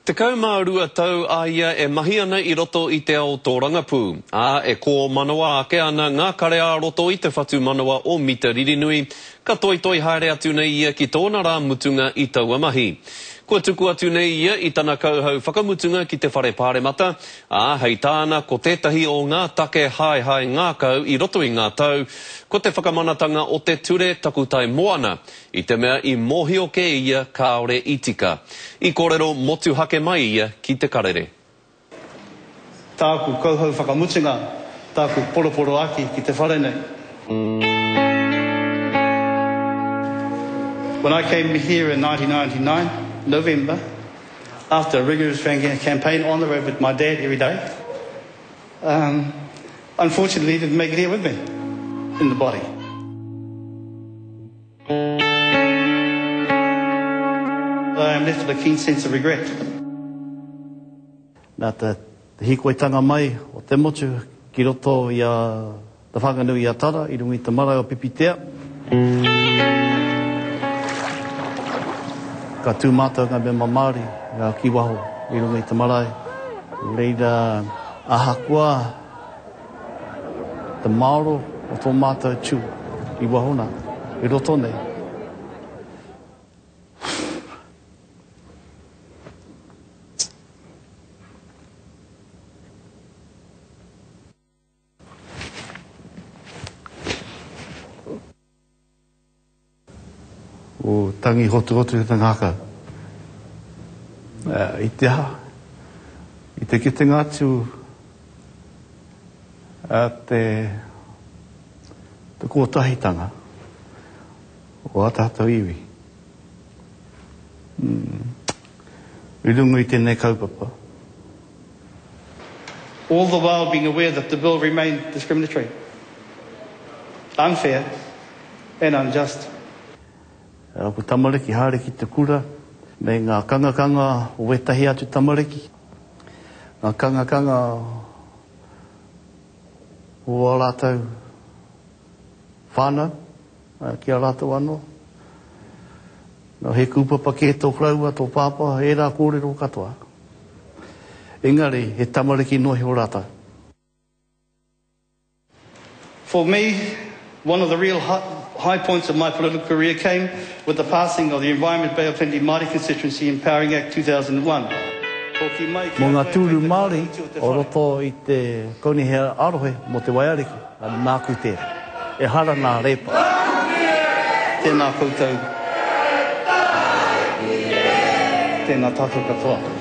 Te kaumārua tau a ia e mahi ana I roto I te ao tō rangapū. E ko manawa ake ana ngā kare a roto I te whatu manawa o Mita Ririnui, ka toi haere atu nei ia ki tōna rā mutunga I taua mahi. Kua tuku atu nei ia I tana kauhau whakamutunga ki te whare pāremata, hei tāna ko tētahi o ngā take hai ngā kau I roto I ngā tau, ko te whakamanatanga o te ture takutai moana, I te mea I mohio ke ia kaore I tika. I kōrero motu hake mai ia ki te karere. Tāku kauhau whakamutunga, tāku poroporo aki ki te whare nei. When I came here in 1999, November, after a rigorous campaign on the road with my dad every day, unfortunately he didn't make it here with me, in the body. I am left with a keen sense of regret. Nā te hikoitanga mai o te motu ki roto I te whanganui a Tara, I rungi te marae o Pipitea. Ka tū mātou ngā me mamari, ngā kiwaho, I runga I te marae. Reira ahakua, te maoro o tō mātou tū, I wahona, I roto nei. O tangi hotu te ngaka. I te ha. I te ki te ngātu te kōtahitanga o atahata iwi. I rungu I tēnei kaupapa. All the while being aware that the bill remained discriminatory, unfair and unjust. Ko tamariki hāreki te kura, me ngā kangakanga o wetahi atu tamariki, ngā kangakanga o a rātou whānau, ki a rātou anō. Nā he kūpapa ke tō kraua, tō pāpā, e rā kōrero katoa. Engari, he tamariki nohi o rātou. For me, one of the real high points of my political career came with the passing of the Environment Bay of Plenty Māori Constituency Empowering Act 2001. Mō ngā tūru Māori o roto I te kaunihea arohe mo te waiariki, nāku te, e hara nā repa. Tēnā koutou. Tēnā tātou katoa.